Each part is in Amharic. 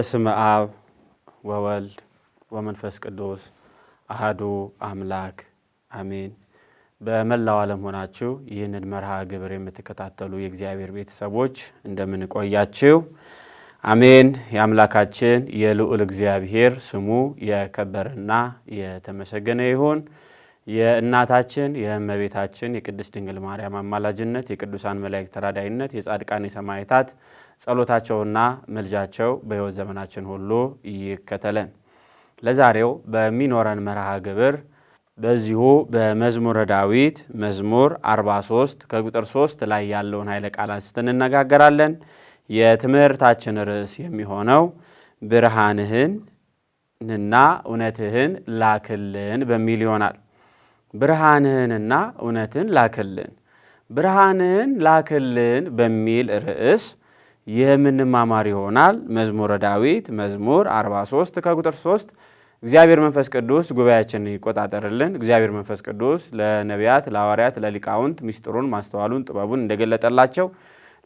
በስመ አብ ወወልድ ወመንፈስ ቅዱስ አሐዱ አምላክ አሜን። በመላው ዓለም ሆናችሁ ይህንን መርሃ ግብር የምትከታተሉ የእግዚአብሔር ቤተሰቦች እንደምን ቆያችሁ? አሜን። የአምላካችን የልዑል እግዚአብሔር ስሙ የከበረና የተመሰገነ ይሁን። የእናታችን የእመቤታችን የቅድስት ድንግል ማርያም አማላጅነት፣ የቅዱሳን መላእክት ተራዳኢነት፣ የጻድቃን የሰማዕታት ጸሎታቸውና መልጃቸው በሕይወት ዘመናችን ሁሉ ይከተለን። ለዛሬው በሚኖረን መርሃ ግብር በዚሁ በመዝሙረ ዳዊት መዝሙር 43 ከቁጥር 3 ላይ ያለውን ኃይለ ቃል አንስተን እንነጋገራለን። የትምህርታችን ርዕስ የሚሆነው ብርሃንህንና እውነትህን ላክልን በሚል ይሆናል። ብርሃንህንና እውነትን ላክልን። ብርሃንህን ላክልን በሚል ርዕስ የምንማማር ይሆናል። መዝሙረ ዳዊት መዝሙር 43 ከቁጥር 3 እግዚአብሔር መንፈስ ቅዱስ ጉባኤያችንን ይቆጣጠርልን። እግዚአብሔር መንፈስ ቅዱስ ለነቢያት፣ ለሐዋርያት፣ ለሊቃውንት ምስጢሩን ማስተዋሉን ጥበቡን እንደገለጠላቸው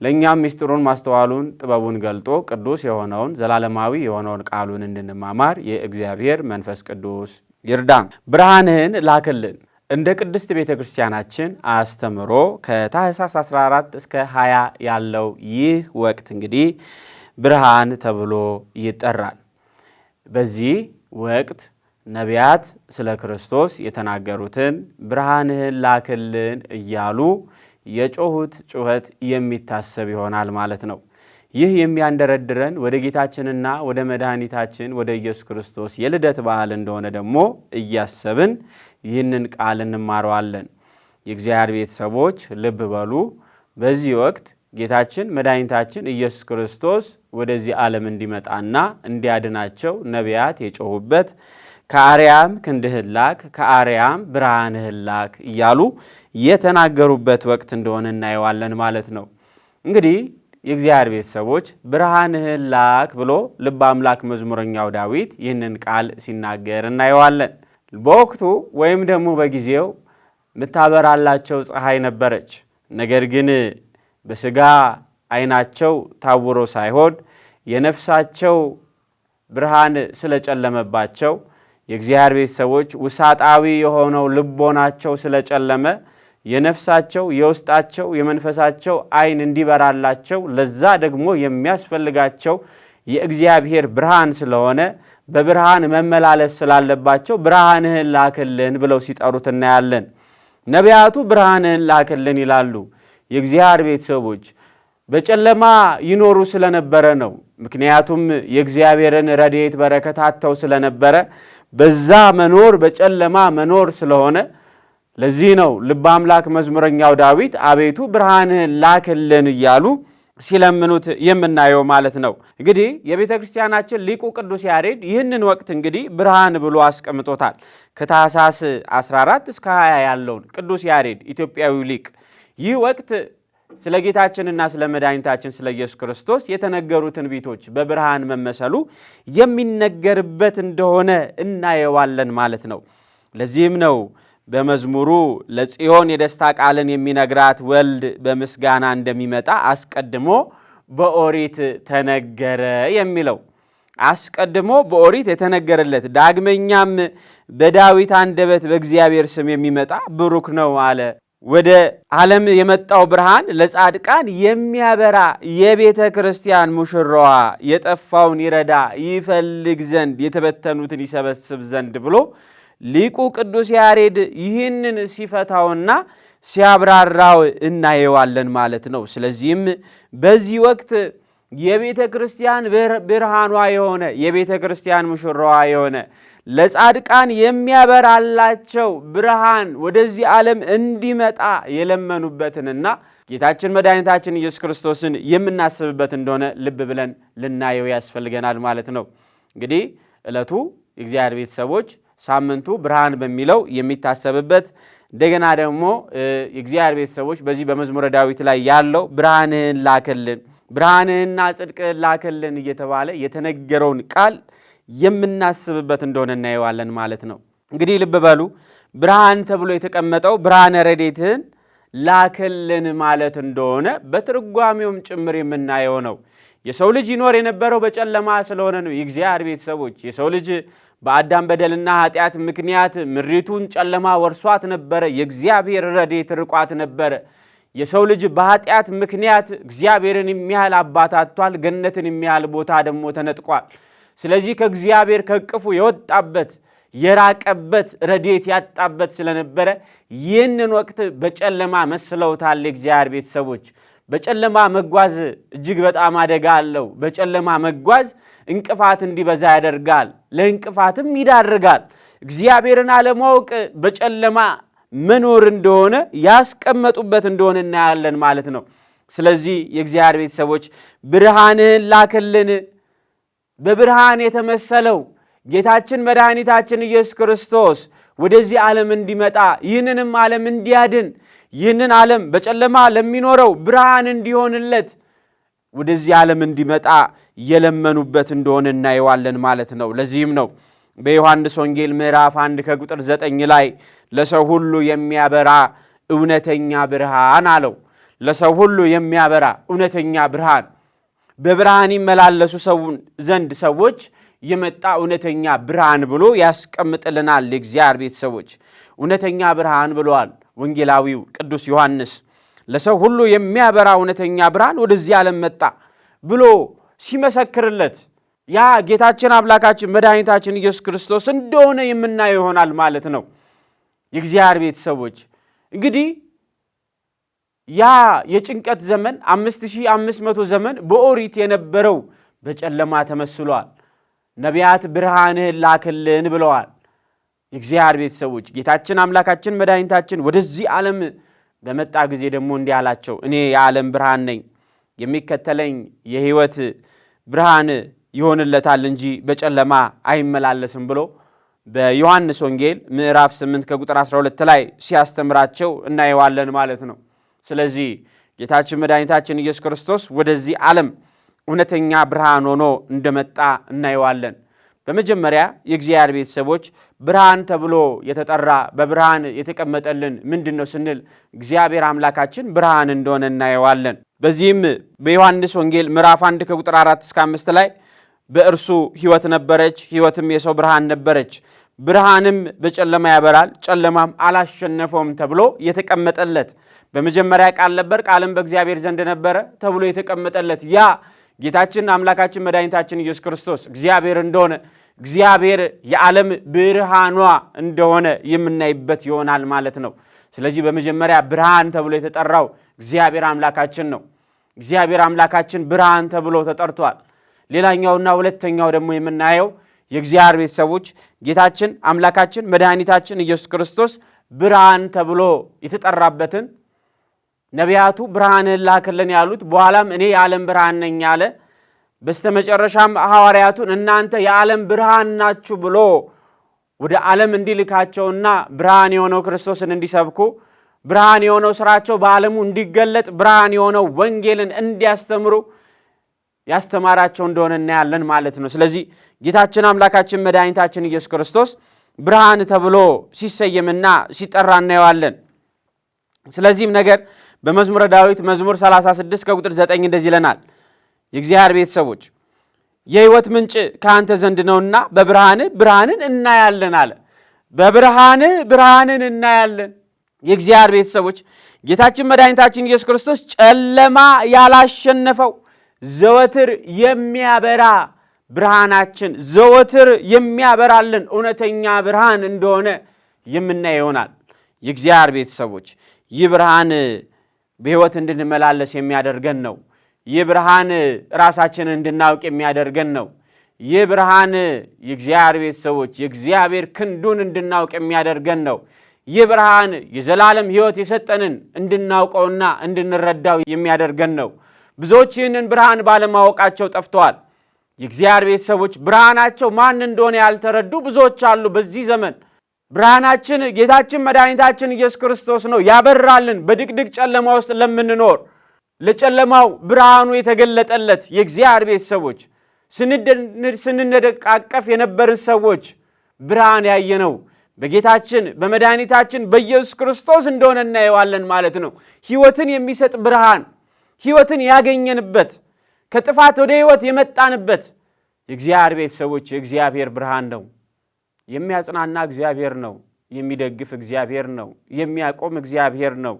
ለእኛም ምስጢሩን ማስተዋሉን ጥበቡን ገልጦ ቅዱስ የሆነውን ዘላለማዊ የሆነውን ቃሉን እንድንማማር የእግዚአብሔር መንፈስ ቅዱስ ይርዳን። ብርሃንህን ላክልን። እንደ ቅድስት ቤተ ክርስቲያናችን አስተምሮ ከታኅሳስ 14 እስከ 20 ያለው ይህ ወቅት እንግዲህ ብርሃን ተብሎ ይጠራል። በዚህ ወቅት ነቢያት ስለ ክርስቶስ የተናገሩትን ብርሃንህን ላክልን እያሉ የጮሁት ጩኸት የሚታሰብ ይሆናል ማለት ነው። ይህ የሚያንደረድረን ወደ ጌታችንና ወደ መድኃኒታችን ወደ ኢየሱስ ክርስቶስ የልደት በዓል እንደሆነ ደግሞ እያሰብን ይህንን ቃል እንማረዋለን። የእግዚአብሔር ቤተሰቦች ልብ በሉ። በዚህ ወቅት ጌታችን መድኃኒታችን ኢየሱስ ክርስቶስ ወደዚህ ዓለም እንዲመጣና እንዲያድናቸው ነቢያት የጮሁበት ከአርያም ክንድህን ላክ፣ ከአርያም ብርሃንህን ላክ እያሉ የተናገሩበት ወቅት እንደሆነ እናየዋለን ማለት ነው። እንግዲህ የእግዚአብሔር ቤተሰቦች ብርሃንህን ላክ ብሎ ልበ አምላክ መዝሙረኛው ዳዊት ይህንን ቃል ሲናገር እናየዋለን። በወቅቱ ወይም ደግሞ በጊዜው የምታበራላቸው ፀሐይ ነበረች። ነገር ግን በሥጋ ዓይናቸው ታውሮ ሳይሆን የነፍሳቸው ብርሃን ስለጨለመባቸው የእግዚአብሔር ቤተሰቦች ውሳጣዊ የሆነው ልቦናቸው ስለጨለመ የነፍሳቸው የውስጣቸው የመንፈሳቸው ዓይን እንዲበራላቸው ለዛ ደግሞ የሚያስፈልጋቸው የእግዚአብሔር ብርሃን ስለሆነ በብርሃን መመላለስ ስላለባቸው ብርሃንህን ላክልን ብለው ሲጠሩት እናያለን። ነቢያቱ ብርሃንህን ላክልን ይላሉ። የእግዚአብሔር ቤተሰቦች በጨለማ ይኖሩ ስለነበረ ነው። ምክንያቱም የእግዚአብሔርን ረድኤት በረከት አጥተው ስለነበረ በዛ መኖር በጨለማ መኖር ስለሆነ ለዚህ ነው ልበ አምላክ መዝሙረኛው ዳዊት አቤቱ ብርሃንህን ላክልን እያሉ ሲለምኑት የምናየው ማለት ነው። እንግዲህ የቤተ ክርስቲያናችን ሊቁ ቅዱስ ያሬድ ይህንን ወቅት እንግዲህ ብርሃን ብሎ አስቀምጦታል። ከታኅሳስ 14 እስከ 20 ያለውን ቅዱስ ያሬድ ኢትዮጵያዊው ሊቅ ይህ ወቅት ስለ ጌታችንና ስለ መድኃኒታችን ስለ ኢየሱስ ክርስቶስ የተነገሩ ትንቢቶች በብርሃን መመሰሉ የሚነገርበት እንደሆነ እናየዋለን ማለት ነው። ለዚህም ነው በመዝሙሩ ለጽዮን የደስታ ቃልን የሚነግራት ወልድ በምስጋና እንደሚመጣ አስቀድሞ በኦሪት ተነገረ የሚለው። አስቀድሞ በኦሪት የተነገረለት ዳግመኛም በዳዊት አንደበት በእግዚአብሔር ስም የሚመጣ ብሩክ ነው አለ። ወደ ዓለም የመጣው ብርሃን ለጻድቃን የሚያበራ የቤተ ክርስቲያን ሙሽራዋ የጠፋውን ይረዳ ይፈልግ ዘንድ የተበተኑትን ይሰበስብ ዘንድ ብሎ ሊቁ ቅዱስ ያሬድ ይህንን ሲፈታውና ሲያብራራው እናየዋለን ማለት ነው። ስለዚህም በዚህ ወቅት የቤተ ክርስቲያን ብርሃኗ የሆነ የቤተ ክርስቲያን ሙሽራዋ የሆነ ለጻድቃን የሚያበራላቸው ብርሃን ወደዚህ ዓለም እንዲመጣ የለመኑበትንና ጌታችን መድኃኒታችን ኢየሱስ ክርስቶስን የምናስብበት እንደሆነ ልብ ብለን ልናየው ያስፈልገናል ማለት ነው። እንግዲህ ዕለቱ የእግዚአብሔር ቤተሰቦች ሳምንቱ ብርሃን በሚለው የሚታሰብበት እንደገና ደግሞ የእግዚአብሔር ቤተሰቦች በዚህ በመዝሙረ ዳዊት ላይ ያለው ብርሃንህን ላክልን፣ ብርሃንህንና ጽድቅህን ላክልን እየተባለ የተነገረውን ቃል የምናስብበት እንደሆነ እናየዋለን ማለት ነው። እንግዲህ ልብ በሉ ብርሃን ተብሎ የተቀመጠው ብርሃነ ረድኤትህን ላክልን ማለት እንደሆነ በትርጓሜውም ጭምር የምናየው ነው። የሰው ልጅ ይኖር የነበረው በጨለማ ስለሆነ ነው። የእግዚአብሔር ቤተሰቦች የሰው ልጅ በአዳም በደልና ኃጢአት ምክንያት ምድሪቱን ጨለማ ወርሷት ነበረ። የእግዚአብሔር ረድኤት ርቋት ነበረ። የሰው ልጅ በኃጢአት ምክንያት እግዚአብሔርን የሚያህል አባት አጥቷል። ገነትን የሚያህል ቦታ ደግሞ ተነጥቋል። ስለዚህ ከእግዚአብሔር ከቅፉ የወጣበት የራቀበት ረድኤት ያጣበት ስለነበረ ይህንን ወቅት በጨለማ መስለውታል። የእግዚአብሔር ቤተሰቦች በጨለማ መጓዝ እጅግ በጣም አደጋ አለው። በጨለማ መጓዝ እንቅፋት እንዲበዛ ያደርጋል፣ ለእንቅፋትም ይዳርጋል። እግዚአብሔርን አለማወቅ በጨለማ መኖር እንደሆነ ያስቀመጡበት እንደሆነ እናያለን ማለት ነው። ስለዚህ የእግዚአብሔር ቤተሰቦች ብርሃንህን ላክልን። በብርሃን የተመሰለው ጌታችን መድኃኒታችን ኢየሱስ ክርስቶስ ወደዚህ ዓለም እንዲመጣ ይህንንም ዓለም እንዲያድን ይህንን ዓለም በጨለማ ለሚኖረው ብርሃን እንዲሆንለት ወደዚህ ዓለም እንዲመጣ የለመኑበት እንደሆነ እናየዋለን ማለት ነው። ለዚህም ነው በዮሐንስ ወንጌል ምዕራፍ 1 ከቁጥር 9 ላይ ለሰው ሁሉ የሚያበራ እውነተኛ ብርሃን አለው። ለሰው ሁሉ የሚያበራ እውነተኛ ብርሃን፣ በብርሃን ይመላለሱ ዘንድ ሰዎች የመጣ እውነተኛ ብርሃን ብሎ ያስቀምጥልናል። የእግዚአብሔር ቤተሰቦች እውነተኛ ብርሃን ብለዋል ወንጌላዊው ቅዱስ ዮሐንስ። ለሰው ሁሉ የሚያበራ እውነተኛ ብርሃን ወደዚህ ዓለም መጣ ብሎ ሲመሰክርለት ያ ጌታችን አምላካችን መድኃኒታችን ኢየሱስ ክርስቶስ እንደሆነ የምናየው ይሆናል ማለት ነው። የእግዚአብሔር ቤተሰቦች እንግዲህ ያ የጭንቀት ዘመን 5500 ዘመን በኦሪት የነበረው በጨለማ ተመስሏል። ነቢያት ብርሃንህን ላክልን ብለዋል። የእግዚአብሔር ቤተሰቦች ጌታችን አምላካችን መድኃኒታችን ወደዚህ ዓለም በመጣ ጊዜ ደግሞ እንዲህ አላቸው፣ እኔ የዓለም ብርሃን ነኝ፣ የሚከተለኝ የሕይወት ብርሃን ይሆንለታል እንጂ በጨለማ አይመላለስም ብሎ በዮሐንስ ወንጌል ምዕራፍ 8 ከቁጥር 12 ላይ ሲያስተምራቸው እናየዋለን ማለት ነው። ስለዚህ ጌታችን መድኃኒታችን ኢየሱስ ክርስቶስ ወደዚህ ዓለም እውነተኛ ብርሃን ሆኖ እንደመጣ እናየዋለን። በመጀመሪያ የእግዚአብሔር ቤተሰቦች ብርሃን ተብሎ የተጠራ በብርሃን የተቀመጠልን ምንድን ነው ስንል እግዚአብሔር አምላካችን ብርሃን እንደሆነ እናየዋለን። በዚህም በዮሐንስ ወንጌል ምዕራፍ 1 ከቁጥር 4 እስከ 5 ላይ በእርሱ ሕይወት ነበረች፣ ሕይወትም የሰው ብርሃን ነበረች፣ ብርሃንም በጨለማ ያበራል፣ ጨለማም አላሸነፈውም ተብሎ የተቀመጠለት በመጀመሪያ ቃል ነበር፣ ቃልም በእግዚአብሔር ዘንድ ነበረ ተብሎ የተቀመጠለት ያ ጌታችን አምላካችን መድኃኒታችን ኢየሱስ ክርስቶስ እግዚአብሔር እንደሆነ እግዚአብሔር የዓለም ብርሃኗ እንደሆነ የምናይበት ይሆናል ማለት ነው። ስለዚህ በመጀመሪያ ብርሃን ተብሎ የተጠራው እግዚአብሔር አምላካችን ነው። እግዚአብሔር አምላካችን ብርሃን ተብሎ ተጠርቷል። ሌላኛውና ሁለተኛው ደግሞ የምናየው የእግዚአብሔር ቤተሰቦች ጌታችን አምላካችን መድኃኒታችን ኢየሱስ ክርስቶስ ብርሃን ተብሎ የተጠራበትን ነቢያቱ ብርሃንህን ላክልን ያሉት በኋላም እኔ የዓለም ብርሃን ነኝ አለ። በስተመጨረሻም ሐዋርያቱን እናንተ የዓለም ብርሃን ናችሁ ብሎ ወደ ዓለም እንዲልካቸውና ብርሃን የሆነው ክርስቶስን እንዲሰብኩ ብርሃን የሆነው ስራቸው በዓለሙ እንዲገለጥ ብርሃን የሆነው ወንጌልን እንዲያስተምሩ ያስተማራቸው እንደሆነ እናያለን ማለት ነው። ስለዚህ ጌታችን አምላካችን መድኃኒታችን ኢየሱስ ክርስቶስ ብርሃን ተብሎ ሲሰየምና ሲጠራ እናየዋለን። ስለዚህም ነገር በመዝሙረ ዳዊት መዝሙር 36 ከቁጥር 9 እንደዚህ ይለናል፣ የእግዚአብሔር ቤተሰቦች የሕይወት ምንጭ ከአንተ ዘንድ ነውና በብርሃንህ ብርሃንን እናያለን አለ። በብርሃንህ ብርሃንን እናያለን። የእግዚአብሔር ቤተሰቦች ጌታችን መድኃኒታችን ኢየሱስ ክርስቶስ ጨለማ ያላሸነፈው ዘወትር የሚያበራ ብርሃናችን ዘወትር የሚያበራልን እውነተኛ ብርሃን እንደሆነ የምናየው ይሆናል። የእግዚአብሔር ቤተሰቦች ይህ ብርሃን በሕይወት እንድንመላለስ የሚያደርገን ነው። ይህ ብርሃን ራሳችንን እንድናውቅ የሚያደርገን ነው። ይህ ብርሃን የእግዚአብሔር ቤተሰቦች የእግዚአብሔር ክንዱን እንድናውቅ የሚያደርገን ነው። ይህ ብርሃን የዘላለም ሕይወት የሰጠንን እንድናውቀውና እንድንረዳው የሚያደርገን ነው። ብዙዎች ይህንን ብርሃን ባለማወቃቸው ጠፍተዋል። የእግዚአብሔር ቤተሰቦች ብርሃናቸው ማን እንደሆነ ያልተረዱ ብዙዎች አሉ። በዚህ ዘመን ብርሃናችን ጌታችን መድኃኒታችን ኢየሱስ ክርስቶስ ነው። ያበራልን በድቅድቅ ጨለማ ውስጥ ለምንኖር ለጨለማው ብርሃኑ የተገለጠለት የእግዚአብሔር ቤተሰቦች ስንነደቃቀፍ የነበርን ሰዎች ብርሃን ያየነው በጌታችን በመድኃኒታችን በኢየሱስ ክርስቶስ እንደሆነ እናየዋለን ማለት ነው። ሕይወትን የሚሰጥ ብርሃን ሕይወትን ያገኘንበት ከጥፋት ወደ ሕይወት የመጣንበት የእግዚአብሔር ቤተሰቦች የእግዚአብሔር ብርሃን ነው። የሚያጽናና እግዚአብሔር ነው። የሚደግፍ እግዚአብሔር ነው። የሚያቆም እግዚአብሔር ነው።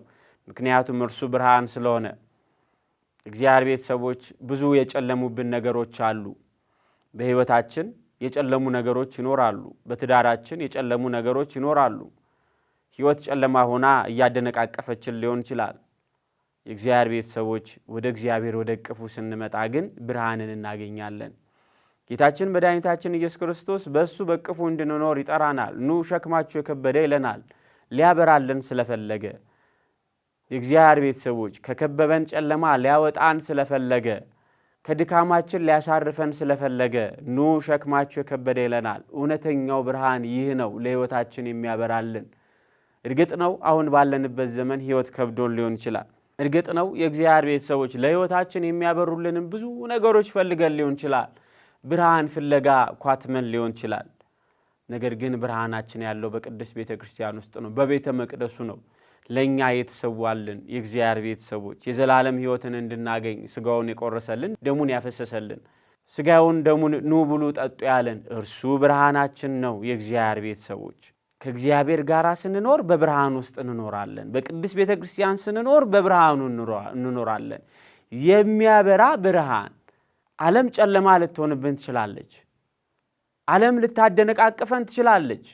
ምክንያቱም እርሱ ብርሃን ስለሆነ። እግዚአብሔር ቤተሰቦች ብዙ የጨለሙብን ነገሮች አሉ። በሕይወታችን የጨለሙ ነገሮች ይኖራሉ። በትዳራችን የጨለሙ ነገሮች ይኖራሉ። ሕይወት ጨለማ ሆና እያደነቃቀፈችን ሊሆን ይችላል። የእግዚአብሔር ቤተሰቦች ወደ እግዚአብሔር ወደ እቅፉ ስንመጣ ግን ብርሃንን እናገኛለን። ጌታችን መድኃኒታችን ኢየሱስ ክርስቶስ በእሱ በእቅፉ እንድንኖር ይጠራናል። ኑ ሸክማችሁ የከበደ ይለናል። ሊያበራልን ስለፈለገ የእግዚአብሔር ቤተሰቦች ከከበበን ጨለማ ሊያወጣን ስለፈለገ ከድካማችን ሊያሳርፈን ስለፈለገ ኑ ሸክማችሁ የከበደ ይለናል። እውነተኛው ብርሃን ይህ ነው፣ ለሕይወታችን የሚያበራልን። እርግጥ ነው አሁን ባለንበት ዘመን ሕይወት ከብዶን ሊሆን ይችላል። እርግጥ ነው የእግዚአብሔር ቤተሰቦች ለሕይወታችን የሚያበሩልንም ብዙ ነገሮች ፈልገን ሊሆን ይችላል። ብርሃን ፍለጋ ኳትመን ሊሆን ይችላል። ነገር ግን ብርሃናችን ያለው በቅድስት ቤተ ክርስቲያን ውስጥ ነው፣ በቤተ መቅደሱ ነው። ለእኛ የተሰዋልን የእግዚአብሔር ቤተሰቦች የዘላለም ሕይወትን እንድናገኝ ሥጋውን የቆረሰልን ደሙን ያፈሰሰልን ሥጋውን ደሙን ኑ ብሉ ጠጡ ያለን እርሱ ብርሃናችን ነው። የእግዚአብሔር ቤተሰቦች ከእግዚአብሔር ጋር ስንኖር በብርሃን ውስጥ እንኖራለን። በቅድስት ቤተ ክርስቲያን ስንኖር በብርሃኑ እንኖራለን። የሚያበራ ብርሃን። ዓለም ጨለማ ልትሆንብን ትችላለች። ዓለም ልታደነቃቅፈን ትችላለች።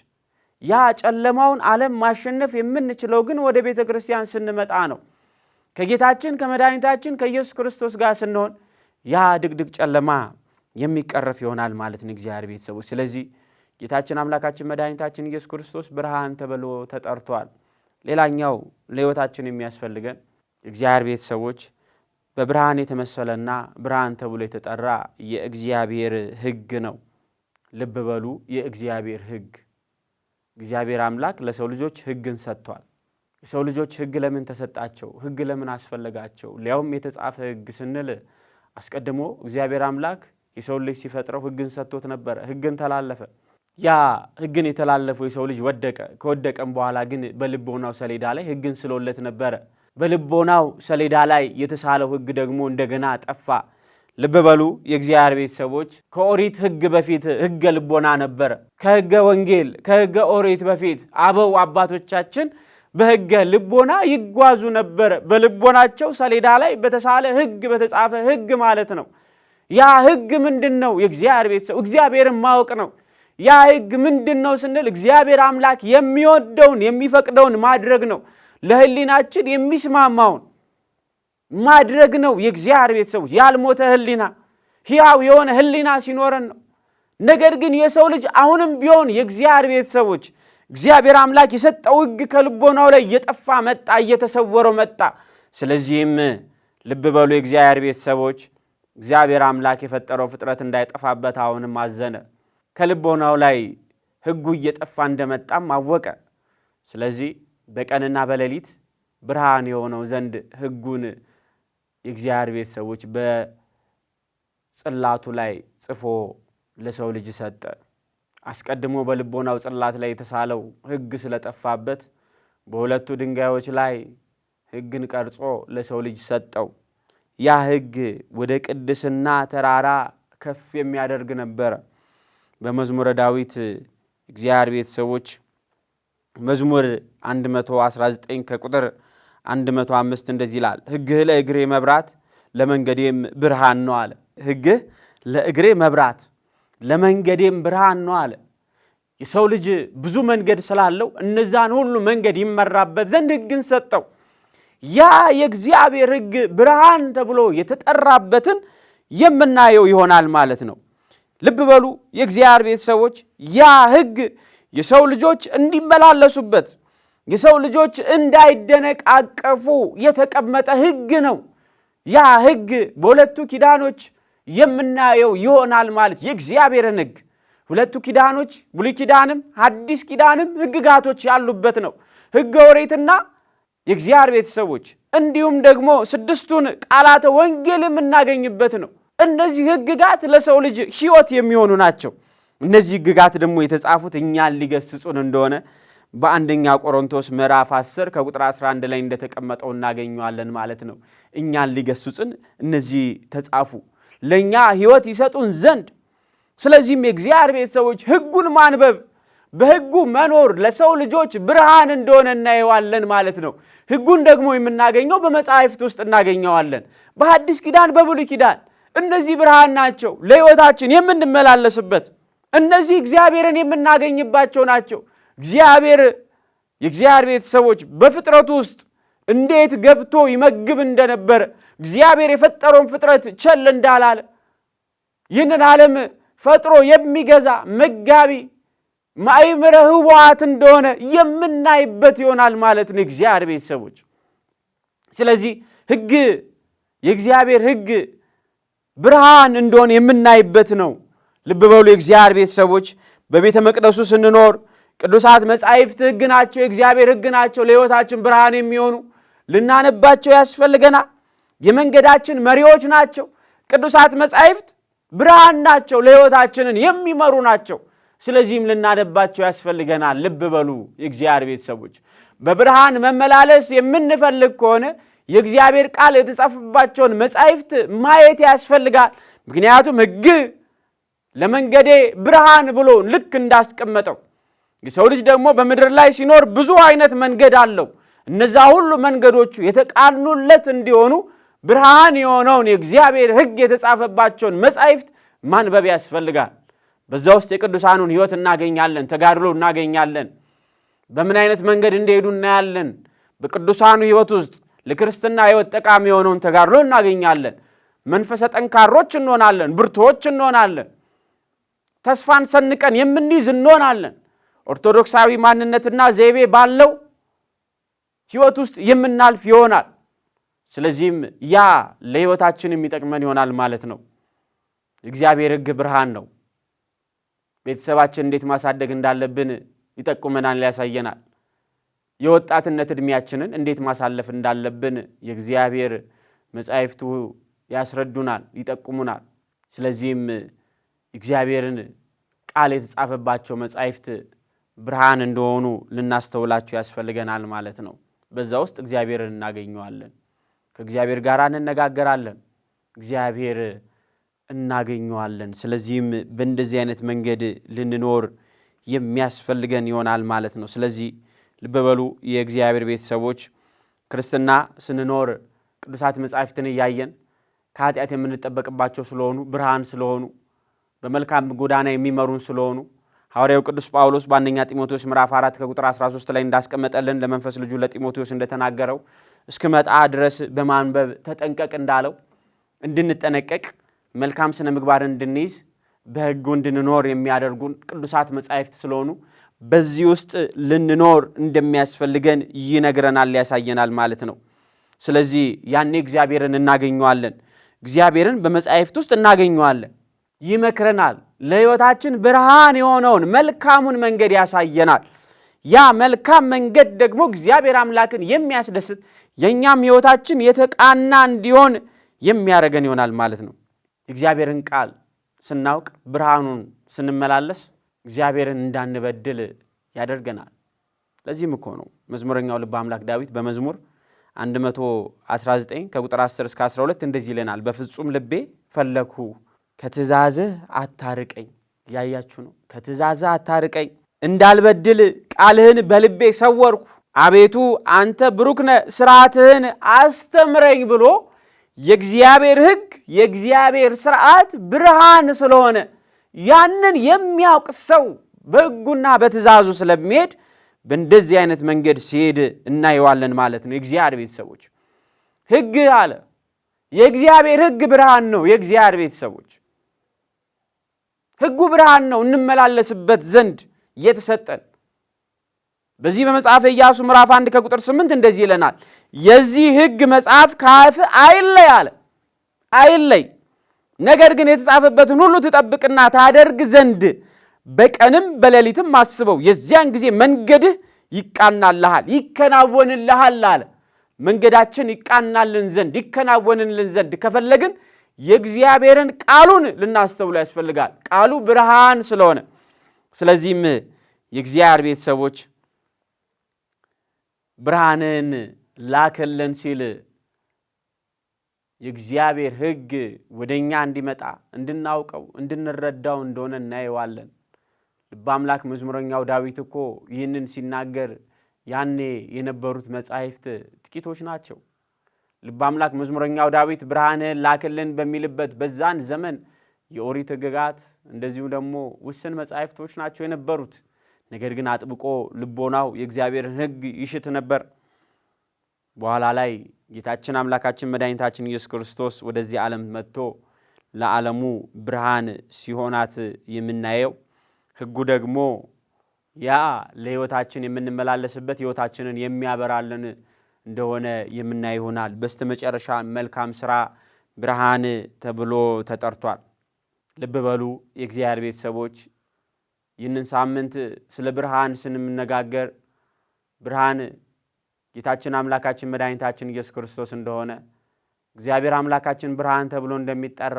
ያ ጨለማውን ዓለም ማሸነፍ የምንችለው ግን ወደ ቤተ ክርስቲያን ስንመጣ ነው። ከጌታችን ከመድኃኒታችን ከኢየሱስ ክርስቶስ ጋር ስንሆን ያ ድቅድቅ ጨለማ የሚቀረፍ ይሆናል ማለት ነው። እግዚአብሔር ቤተሰቦች ስለዚህ ጌታችን አምላካችን መድኃኒታችን ኢየሱስ ክርስቶስ ብርሃን ተብሎ ተጠርቷል። ሌላኛው ለሕይወታችን የሚያስፈልገን እግዚአብሔር ቤተሰቦች በብርሃን የተመሰለና ብርሃን ተብሎ የተጠራ የእግዚአብሔር ሕግ ነው። ልብ በሉ፣ የእግዚአብሔር ሕግ። እግዚአብሔር አምላክ ለሰው ልጆች ሕግን ሰጥቷል። የሰው ልጆች ሕግ ለምን ተሰጣቸው? ሕግ ለምን አስፈለጋቸው? ሊያውም የተጻፈ ሕግ ስንል አስቀድሞ እግዚአብሔር አምላክ የሰው ልጅ ሲፈጥረው ሕግን ሰጥቶት ነበረ። ሕግን ተላለፈ። ያ ሕግን የተላለፈው የሰው ልጅ ወደቀ። ከወደቀም በኋላ ግን በልቦናው ሰሌዳ ላይ ሕግን ስሎለት ነበረ። በልቦናው ሰሌዳ ላይ የተሳለው ሕግ ደግሞ እንደገና ጠፋ። ልብ በሉ የእግዚአብሔር ቤተሰቦች፣ ከኦሪት ሕግ በፊት ሕገ ልቦና ነበረ። ከሕገ ወንጌል ከሕገ ኦሪት በፊት አበው አባቶቻችን በሕገ ልቦና ይጓዙ ነበረ። በልቦናቸው ሰሌዳ ላይ በተሳለ ሕግ በተጻፈ ሕግ ማለት ነው። ያ ሕግ ምንድን ነው? የእግዚአብሔር ቤተሰብ እግዚአብሔርን ማወቅ ነው። ያ ሕግ ምንድን ነው ስንል እግዚአብሔር አምላክ የሚወደውን የሚፈቅደውን ማድረግ ነው። ለሕሊናችን የሚስማማውን ማድረግ ነው። የእግዚአብሔር ቤተሰቦች ያልሞተ ሕሊና ሕያው የሆነ ሕሊና ሲኖረን ነው። ነገር ግን የሰው ልጅ አሁንም ቢሆን የእግዚአብሔር ቤተሰቦች እግዚአብሔር አምላክ የሰጠው ሕግ ከልቦናው ላይ እየጠፋ መጣ፣ እየተሰወረው መጣ። ስለዚህም ልብ በሉ የእግዚአብሔር ቤተሰቦች እግዚአብሔር አምላክ የፈጠረው ፍጥረት እንዳይጠፋበት አሁንም አዘነ። ከልቦናው ላይ ሕጉ እየጠፋ እንደመጣም አወቀ። ስለዚህ በቀንና በሌሊት ብርሃን የሆነው ዘንድ ሕጉን የእግዚአብሔር ቤተሰቦች በጽላቱ ላይ ጽፎ ለሰው ልጅ ሰጠ። አስቀድሞ በልቦናው ጽላት ላይ የተሳለው ሕግ ስለጠፋበት በሁለቱ ድንጋዮች ላይ ሕግን ቀርጾ ለሰው ልጅ ሰጠው። ያ ሕግ ወደ ቅድስና ተራራ ከፍ የሚያደርግ ነበረ። በመዝሙረ ዳዊት እግዚአብሔር ቤተሰቦች መዝሙር 119 ከቁጥር 105 እንደዚህ ይላል፣ ሕግህ ለእግሬ መብራት ለመንገዴም ብርሃን ነው አለ። ሕግህ ለእግሬ መብራት ለመንገዴም ብርሃን ነው አለ። የሰው ልጅ ብዙ መንገድ ስላለው እነዛን ሁሉ መንገድ ይመራበት ዘንድ ሕግን ሰጠው። ያ የእግዚአብሔር ሕግ ብርሃን ተብሎ የተጠራበትን የምናየው ይሆናል ማለት ነው። ልብ በሉ የእግዚአብሔር ቤተሰቦች ያ ሕግ የሰው ልጆች እንዲመላለሱበት የሰው ልጆች እንዳይደነቃቀፉ የተቀመጠ ሕግ ነው። ያ ሕግ በሁለቱ ኪዳኖች የምናየው ይሆናል ማለት የእግዚአብሔርን ሕግ ሁለቱ ኪዳኖች ብሉይ ኪዳንም ሐዲስ ኪዳንም ሕግጋቶች ያሉበት ነው። ሕገ ኦሪትና የእግዚአብሔር ቤተሰቦች እንዲሁም ደግሞ ስድስቱን ቃላተ ወንጌል የምናገኝበት ነው። እነዚህ ሕግጋት ለሰው ልጅ ሕይወት የሚሆኑ ናቸው። እነዚህ ሕግጋት ደግሞ የተጻፉት እኛን ሊገስጹን እንደሆነ በአንደኛ ቆሮንቶስ ምዕራፍ 10 ከቁጥር 11 ላይ እንደተቀመጠው እናገኘዋለን ማለት ነው። እኛን ሊገስጹን እነዚህ ተጻፉ። ለኛ ሕይወት ይሰጡን ዘንድ። ስለዚህም የእግዚአብሔር ቤተሰቦች ሕጉን ማንበብ በሕጉ መኖር ለሰው ልጆች ብርሃን እንደሆነ እናየዋለን ማለት ነው። ሕጉን ደግሞ የምናገኘው በመጻሕፍት ውስጥ እናገኘዋለን። በሐዲስ ኪዳን በብሉይ ኪዳን እነዚህ ብርሃን ናቸው ለሕይወታችን የምንመላለስበት። እነዚህ እግዚአብሔርን የምናገኝባቸው ናቸው። የእግዚአብሔር ቤተሰቦች በፍጥረቱ ውስጥ እንዴት ገብቶ ይመግብ እንደነበረ እግዚአብሔር የፈጠረውን ፍጥረት ቸል እንዳላለ ይህንን ዓለም ፈጥሮ የሚገዛ መጋቢ ማእምረ ኅቡዓት እንደሆነ የምናይበት ይሆናል ማለት ነው እግዚአብሔር ቤተሰቦች። ስለዚህ ሕግ የእግዚአብሔር ሕግ ብርሃን እንደሆነ የምናይበት ነው። ልብ በሉ የእግዚአብሔር ቤተሰቦች፣ በቤተ መቅደሱ ስንኖር ቅዱሳት መጻሕፍት ሕግ ናቸው፣ የእግዚአብሔር ሕግ ናቸው፣ ለሕይወታችን ብርሃን የሚሆኑ ልናነባቸው ያስፈልገናል። የመንገዳችን መሪዎች ናቸው። ቅዱሳት መጻሕፍት ብርሃን ናቸው፣ ለሕይወታችንን የሚመሩ ናቸው። ስለዚህም ልናነባቸው ያስፈልገናል። ልብ በሉ የእግዚአብሔር ቤተሰቦች፣ በብርሃን መመላለስ የምንፈልግ ከሆነ የእግዚአብሔር ቃል የተጻፈባቸውን መጻሕፍት ማየት ያስፈልጋል። ምክንያቱም ሕግ ለመንገዴ ብርሃን ብሎ ልክ እንዳስቀመጠው የሰው ልጅ ደግሞ በምድር ላይ ሲኖር ብዙ አይነት መንገድ አለው። እነዛ ሁሉ መንገዶቹ የተቃኑለት እንዲሆኑ ብርሃን የሆነውን የእግዚአብሔር ሕግ የተጻፈባቸውን መጻሕፍት ማንበብ ያስፈልጋል። በዛ ውስጥ የቅዱሳኑን ሕይወት እናገኛለን፣ ተጋድሎ እናገኛለን። በምን አይነት መንገድ እንደሄዱ እናያለን። በቅዱሳኑ ሕይወት ውስጥ ለክርስትና ሕይወት ጠቃሚ የሆነውን ተጋድሎ እናገኛለን። መንፈሰ ጠንካሮች እንሆናለን፣ ብርቱዎች እንሆናለን። ተስፋን ሰንቀን የምንይዝ እንሆናለን። ኦርቶዶክሳዊ ማንነትና ዘይቤ ባለው ሕይወት ውስጥ የምናልፍ ይሆናል። ስለዚህም ያ ለሕይወታችን የሚጠቅመን ይሆናል ማለት ነው። እግዚአብሔር ሕግ ብርሃን ነው። ቤተሰባችን እንዴት ማሳደግ እንዳለብን ይጠቁመናል፣ ያሳየናል። የወጣትነት ዕድሜያችንን እንዴት ማሳለፍ እንዳለብን የእግዚአብሔር መጻሕፍቱ ያስረዱናል፣ ይጠቁሙናል። ስለዚህም እግዚአብሔርን ቃል የተጻፈባቸው መጻሕፍት ብርሃን እንደሆኑ ልናስተውላቸው ያስፈልገናል ማለት ነው። በዛ ውስጥ እግዚአብሔርን እናገኘዋለን፣ ከእግዚአብሔር ጋር እንነጋገራለን፣ እግዚአብሔር እናገኘዋለን። ስለዚህም በእንደዚህ አይነት መንገድ ልንኖር የሚያስፈልገን ይሆናል ማለት ነው። ስለዚህ ልብ በሉ የእግዚአብሔር ቤተሰቦች፣ ክርስትና ስንኖር ቅዱሳት መጻሕፍትን እያየን ከኃጢአት የምንጠበቅባቸው ስለሆኑ ብርሃን ስለሆኑ በመልካም ጎዳና የሚመሩን ስለሆኑ ሐዋርያው ቅዱስ ጳውሎስ በአንደኛ ጢሞቴዎስ ምዕራፍ 4 ከቁጥር 13 ላይ እንዳስቀመጠልን ለመንፈስ ልጁ ለጢሞቴዎስ እንደተናገረው እስክመጣ ድረስ በማንበብ ተጠንቀቅ እንዳለው እንድንጠነቀቅ መልካም ስነ ምግባርን እንድንይዝ በሕጉ እንድንኖር የሚያደርጉን ቅዱሳት መጻሕፍት ስለሆኑ በዚህ ውስጥ ልንኖር እንደሚያስፈልገን ይነግረናል፣ ያሳየናል ማለት ነው። ስለዚህ ያኔ እግዚአብሔርን እናገኘዋለን። እግዚአብሔርን በመጻሕፍት ውስጥ እናገኘዋለን፣ ይመክረናል፣ ለሕይወታችን ብርሃን የሆነውን መልካሙን መንገድ ያሳየናል። ያ መልካም መንገድ ደግሞ እግዚአብሔር አምላክን የሚያስደስት የእኛም ሕይወታችን የተቃና እንዲሆን የሚያደርገን ይሆናል ማለት ነው። የእግዚአብሔርን ቃል ስናውቅ ብርሃኑን ስንመላለስ እግዚአብሔርን እንዳንበድል ያደርገናል። ለዚህም እኮ ነው መዝሙረኛው ልበ አምላክ ዳዊት በመዝሙር 119 ከቁጥር 10 እስከ 12 እንደዚህ ይለናል። በፍጹም ልቤ ፈለግሁ ከትእዛዝህ አታርቀኝ። ያያችሁ ነው። ከትእዛዝህ አታርቀኝ፣ እንዳልበድል ቃልህን በልቤ ሰወርኩ። አቤቱ አንተ ብሩክ ነህ፣ ሥርዓትህን አስተምረኝ ብሎ የእግዚአብሔር ሕግ የእግዚአብሔር ሥርዓት ብርሃን ስለሆነ ያንን የሚያውቅ ሰው በሕጉና በትእዛዙ ስለሚሄድ በእንደዚህ አይነት መንገድ ሲሄድ እናየዋለን ማለት ነው። የእግዚአብሔር ቤተሰቦች ሕግ አለ የእግዚአብሔር ሕግ ብርሃን ነው። የእግዚአብሔር ቤተሰቦች ሕጉ ብርሃን ነው እንመላለስበት ዘንድ የተሰጠን። በዚህ በመጽሐፈ ኢያሱ ምዕራፍ 1 ከቁጥር 8 እንደዚህ ይለናል፣ የዚህ ሕግ መጽሐፍ ከአፍህ አይለይ አለ። አይለይ፣ ነገር ግን የተጻፈበትን ሁሉ ትጠብቅና ታደርግ ዘንድ በቀንም በሌሊትም አስበው፣ የዚያን ጊዜ መንገድህ ይቃናልሃል ይከናወንልሃል አለ። መንገዳችን ይቃናልን ዘንድ ይከናወንልን ዘንድ ከፈለግን የእግዚአብሔርን ቃሉን ልናስተውሉ ያስፈልጋል። ቃሉ ብርሃን ስለሆነ፣ ስለዚህም የእግዚአብሔር ቤተሰቦች ብርሃንን ላከልን ሲል የእግዚአብሔር ሕግ ወደኛ እንዲመጣ እንድናውቀው እንድንረዳው እንደሆነ እናየዋለን። ልበ አምላክ መዝሙረኛው ዳዊት እኮ ይህንን ሲናገር ያኔ የነበሩት መጻሕፍት ጥቂቶች ናቸው። ልበ አምላክ መዝሙረኛው ዳዊት ብርሃንህን ላክልን በሚልበት በዛን ዘመን የኦሪት ሕግጋት እንደዚሁ ደግሞ ውስን መጻሕፍቶች ናቸው የነበሩት። ነገር ግን አጥብቆ ልቦናው የእግዚአብሔርን ሕግ ይሽት ነበር። በኋላ ላይ ጌታችን አምላካችን መድኃኒታችን ኢየሱስ ክርስቶስ ወደዚህ ዓለም መጥቶ ለዓለሙ ብርሃን ሲሆናት የምናየው ሕጉ ደግሞ ያ ለሕይወታችን የምንመላለስበት ሕይወታችንን የሚያበራልን እንደሆነ የምናይ ይሆናል። በስተመጨረሻ መልካም ሥራ ብርሃን ተብሎ ተጠርቷል። ልብ በሉ የእግዚአብሔር ቤተሰቦች፣ ይህንን ሳምንት ስለ ብርሃን ስንነጋገር ብርሃን ጌታችን አምላካችን መድኃኒታችን ኢየሱስ ክርስቶስ እንደሆነ፣ እግዚአብሔር አምላካችን ብርሃን ተብሎ እንደሚጠራ፣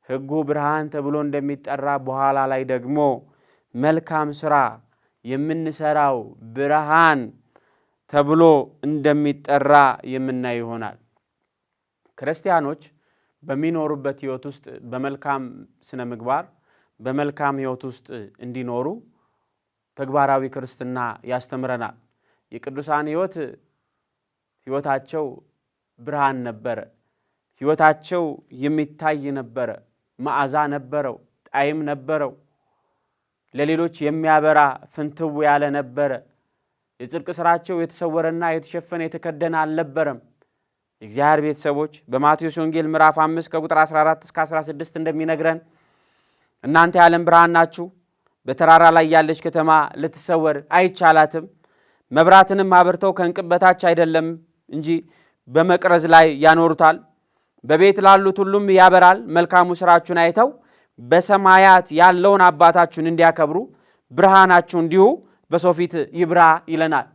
ሕጉ ብርሃን ተብሎ እንደሚጠራ፣ በኋላ ላይ ደግሞ መልካም ሥራ የምንሰራው ብርሃን ተብሎ እንደሚጠራ የምናይ ይሆናል። ክርስቲያኖች በሚኖሩበት ሕይወት ውስጥ በመልካም ስነ ምግባር በመልካም ሕይወት ውስጥ እንዲኖሩ ተግባራዊ ክርስትና ያስተምረናል። የቅዱሳን ሕይወታቸው ብርሃን ነበረ። ሕይወታቸው የሚታይ ነበረ። መዓዛ ነበረው፣ ጣዕም ነበረው። ለሌሎች የሚያበራ ፍንትው ያለ ነበረ። የጽድቅ ሥራቸው የተሰወረና የተሸፈነ የተከደነ አልነበረም። የእግዚአብሔር ቤተሰቦች በማቴዎስ ወንጌል ምዕራፍ 5 ከቁጥር 14 እስከ 16 እንደሚነግረን እናንተ የዓለም ብርሃን ናችሁ። በተራራ ላይ ያለች ከተማ ልትሰወር አይቻላትም። መብራትንም አብርተው ከዕንቅብ በታች አይደለም እንጂ በመቅረዝ ላይ ያኖሩታል፣ በቤት ላሉት ሁሉም ያበራል። መልካሙ ሥራችሁን አይተው በሰማያት ያለውን አባታችሁን እንዲያከብሩ ብርሃናችሁ እንዲሁ በሰው ፊት ይብራ ይለናል።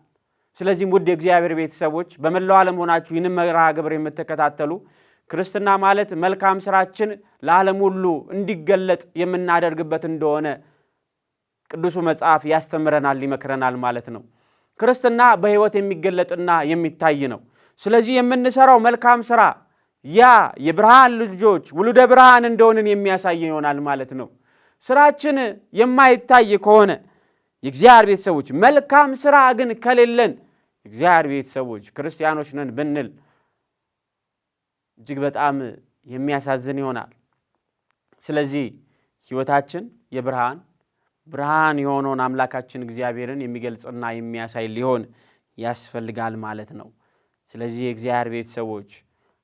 ስለዚህም ውድ የእግዚአብሔር ቤተሰቦች በመላው ዓለም ሆናችሁ ይህንን መርሃ ግብር የምትከታተሉ ክርስትና ማለት መልካም ሥራችን ለዓለም ሁሉ እንዲገለጥ የምናደርግበት እንደሆነ ቅዱሱ መጽሐፍ ያስተምረናል፣ ይመክረናል ማለት ነው። ክርስትና በሕይወት የሚገለጥና የሚታይ ነው። ስለዚህ የምንሰራው መልካም ሥራ ያ የብርሃን ልጆች ውሉደ ብርሃን እንደሆንን የሚያሳይ ይሆናል ማለት ነው። ሥራችን የማይታይ ከሆነ የእግዚአብሔር ቤተሰቦች፣ መልካም ሥራ ግን ከሌለን የእግዚአብሔር ቤተሰቦች ክርስቲያኖች ነን ብንል እጅግ በጣም የሚያሳዝን ይሆናል። ስለዚህ ሕይወታችን ብርሃን የሆነውን አምላካችን እግዚአብሔርን የሚገልጽና የሚያሳይ ሊሆን ያስፈልጋል ማለት ነው። ስለዚህ የእግዚአብሔር ቤተሰቦች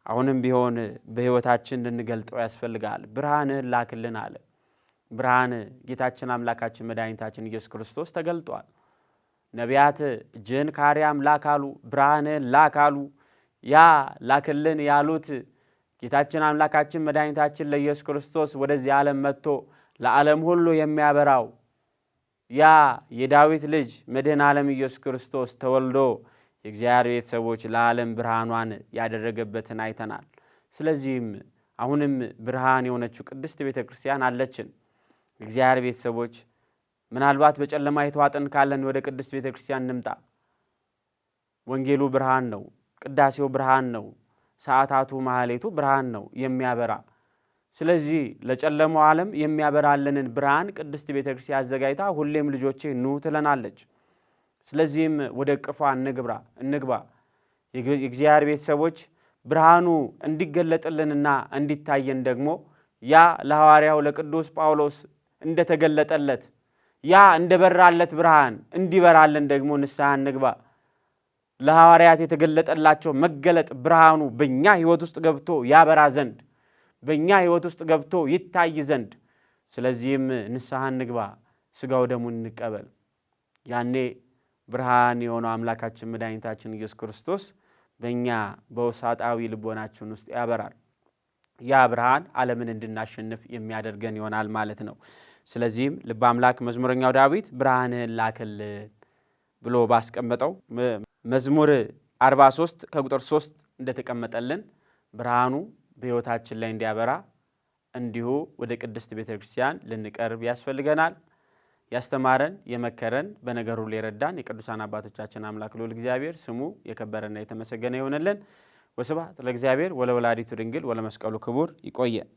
አሁንም ቢሆን በሕይወታችን ልንገልጠው ያስፈልጋል። ብርሃንህን ላክልን አለ። ብርሃን ጌታችን አምላካችን መድኃኒታችን ኢየሱስ ክርስቶስ ተገልጧል። ነቢያት እጅህን ከአርያም ላካሉ፣ ብርሃንህን ላካሉ። ያ ላክልን ያሉት ጌታችን አምላካችን መድኃኒታችን ለኢየሱስ ክርስቶስ ወደዚህ ዓለም መጥቶ ለዓለም ሁሉ የሚያበራው ያ የዳዊት ልጅ መድኃኔ ዓለም ኢየሱስ ክርስቶስ ተወልዶ የእግዚአብሔር ቤተሰቦች ለዓለም ብርሃኗን ያደረገበትን አይተናል። ስለዚህም አሁንም ብርሃን የሆነችው ቅድስት ቤተ ክርስቲያን አለችን። እግዚአብሔር ቤተሰቦች ምናልባት በጨለማ የተዋጥን ካለን ወደ ቅድስት ቤተ ክርስቲያን እንምጣ። ወንጌሉ ብርሃን ነው፣ ቅዳሴው ብርሃን ነው፣ ሰዓታቱ ማህሌቱ ብርሃን ነው የሚያበራ። ስለዚህ ለጨለማው ዓለም የሚያበራልንን ብርሃን ቅድስት ቤተ ክርስቲያን አዘጋጅታ ሁሌም ልጆቼ ኑ ትለናለች። ስለዚህም ወደ እቅፏ እንግባ። የእግዚአብሔር ቤተሰቦች ብርሃኑ እንዲገለጥልንና እንዲታየን ደግሞ ያ ለሐዋርያው ለቅዱስ ጳውሎስ እንደተገለጠለት ያ እንደበራለት ብርሃን እንዲበራልን ደግሞ ንስሐ እንግባ። ለሐዋርያት የተገለጠላቸው መገለጥ ብርሃኑ በእኛ ሕይወት ውስጥ ገብቶ ያበራ ዘንድ በእኛ ሕይወት ውስጥ ገብቶ ይታይ ዘንድ ስለዚህም ንስሐ እንግባ፣ ሥጋው ደሙን እንቀበል። ያኔ ብርሃን የሆነው አምላካችን መድኃኒታችን ኢየሱስ ክርስቶስ በእኛ በውሳጣዊ ልቦናችን ውስጥ ያበራል። ያ ብርሃን ዓለምን እንድናሸንፍ የሚያደርገን ይሆናል ማለት ነው። ስለዚህም ልበ አምላክ መዝሙረኛው ዳዊት ብርሃንህን ላክልን ብሎ ባስቀመጠው መዝሙር 43 ከቁጥር 3 እንደተቀመጠልን ብርሃኑ በሕይወታችን ላይ እንዲያበራ እንዲሁ ወደ ቅድስት ቤተ ክርስቲያን ልንቀርብ ያስፈልገናል። ያስተማረን የመከረን በነገር ሁሉ የረዳን የቅዱሳን አባቶቻችን አምላክ ልዑል እግዚአብሔር ስሙ የከበረና የተመሰገነ ይሆንልን። ወስብሐት ለእግዚአብሔር ወለወላዲቱ ድንግል ወለመስቀሉ ክቡር። ይቆየን።